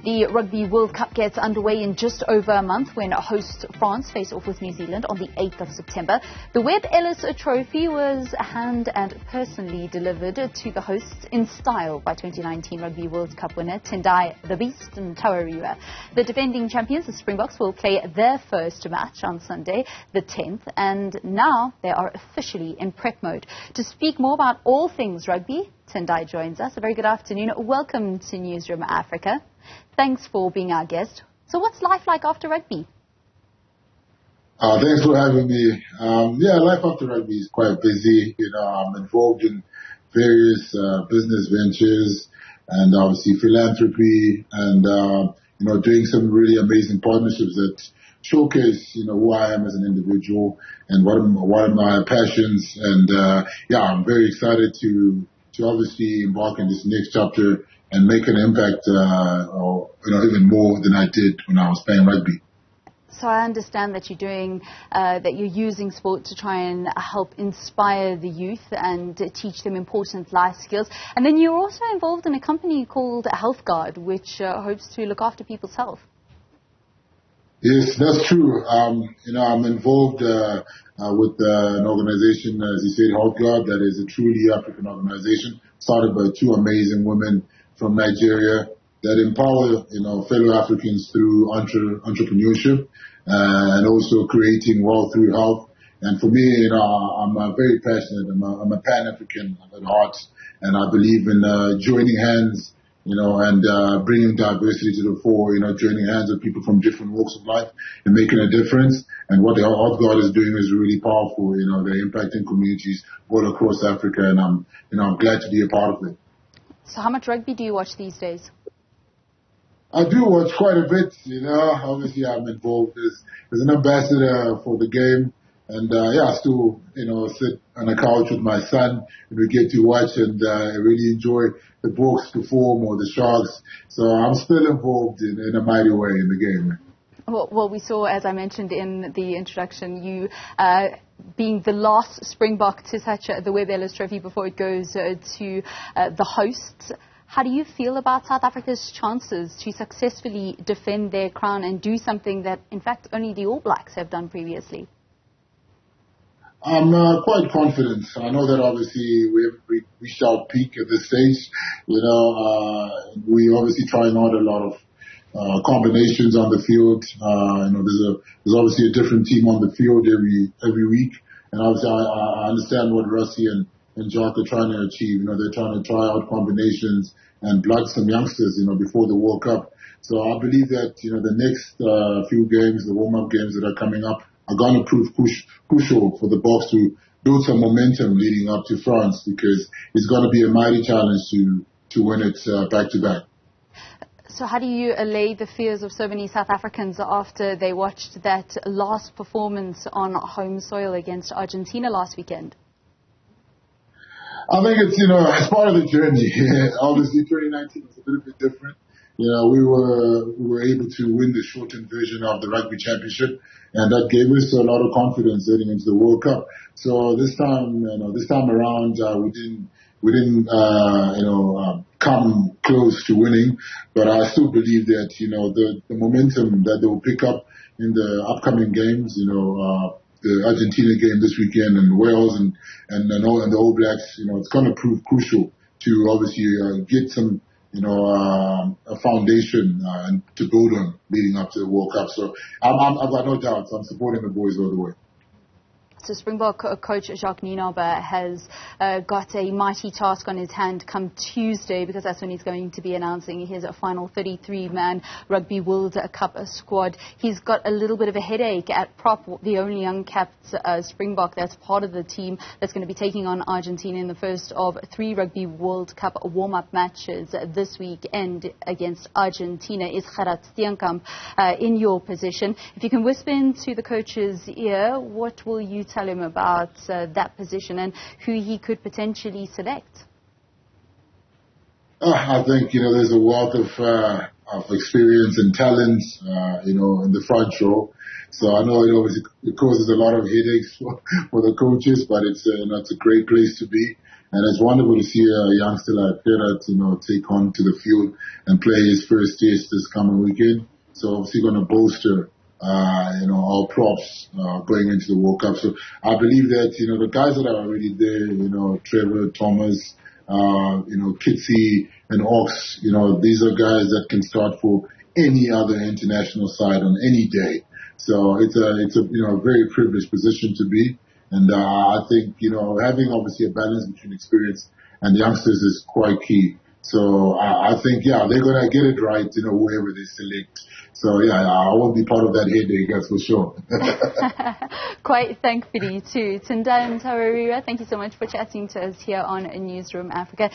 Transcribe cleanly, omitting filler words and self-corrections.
The Rugby World Cup gets underway in just over a month when host France face off with New Zealand on the 8th of September. The Webb Ellis trophy was hand and personally delivered to the hosts in style by 2019 Rugby World Cup winner Tendai Mtawarira. The defending champions, the Springboks, will play their first match on Sunday, the 10th, and now they are officially in prep mode. To speak more about all things rugby, Tendai joins us. A very good afternoon. Welcome to Newzroom Afrika. Thanks for being our guest. So what's life like after rugby? Thanks for having me. Life after rugby is quite busy. I'm involved in various business ventures and obviously philanthropy and, doing some really amazing partnerships that showcase, who I am as an individual and what are my passions. And, I'm very excited to obviously embark in this next chapter and make an impact, even more than I did when I was playing rugby. So I understand that you're using sport to try and help inspire the youth and teach them important life skills. And then you're also involved in a company called Health Guard, which hopes to look after people's health. Yes, that's true. I'm involved with an organization, as you said, Health Guard, that is a truly African organization, started by two amazing women from Nigeria that empower, fellow Africans through entrepreneurship and also creating wealth through health. And for me, I'm very passionate. I'm a Pan-African at heart, and I believe in joining hands, and bringing diversity to the fore, joining hands with people from different walks of life and making a difference. And what the Health Guard is doing is really powerful. They're impacting communities all across Africa, and I'm glad to be a part of it. So how much rugby do you watch these days? I do watch quite a bit, Obviously, I'm involved as an ambassador for the game. And, I still, sit on a couch with my son and we get to watch and I really enjoy the Boks perform or the Sharks. So I'm still involved in a mighty way in the game. Well, we saw, as I mentioned in the introduction, you being the last Springbok to touch the Webb Ellis trophy before it goes to the hosts. How do you feel about South Africa's chances to successfully defend their crown and do something that, in fact, only the All Blacks have done previously? I'm quite confident. I know that obviously we haven't reached our peak at this stage. We're obviously trying out a lot of combinations on the field. There's obviously a different team on the field every week. And obviously I understand what Russie and Jock are trying to achieve. They're trying to try out combinations and blood some youngsters, before the World Cup. So I believe that, the next few games, the warm-up games that are coming up, are going to prove crucial for the Boks to build some momentum leading up to France, because it's going to be a mighty challenge to win it back-to-back. So how do you allay the fears of so many South Africans after they watched that last performance on home soil against Argentina last weekend? I think it's part of the journey. Obviously, 2019 was a little bit different. We were able to win the shortened version of the Rugby Championship, and that gave us a lot of confidence heading into the World Cup. So this time around, we didn't come close to winning, but I still believe that the momentum that they will pick up in the upcoming games, the Argentina game this weekend and Wales and the All Blacks, it's going to prove crucial to obviously get some a foundation to build on leading up to the World Cup. So I've got no doubts. I'm supporting the boys all the way. So Springbok coach Jacques Nienaber has got a mighty task on his hand come Tuesday, because that's when he's going to be announcing his final 33-man Rugby World Cup squad. He's got a little bit of a headache at prop, the only uncapped Springbok that's part of the team that's going to be taking on Argentina in the first of 3 Rugby World Cup warm-up matches this weekend against Argentina. Is Gerard Steenkamp in your position? If you can whisper into the coach's ear, what will you tell him about that position and who he could potentially select? I think, there's a wealth of experience and talent, in the front row. So I know it causes a lot of headaches for the coaches, but it's a great place to be. And it's wonderful to see a youngster like Ferrat, take on to the field and play his first test this coming weekend. So obviously going to bolster, our props going into the World Cup. So I believe that, the guys that are already there, Trevor, Thomas, Kitsy and Ox, these are guys that can start for any other international side on any day. So it's a very privileged position to be. And I think, having obviously a balance between experience and youngsters is quite key. So I think, they're going to get it right, whoever they select. So, I won't be part of that headache, that's for sure. Quite thankfully, too. Tendai Mtawarira, thank you so much for chatting to us here on Newzroom Afrika.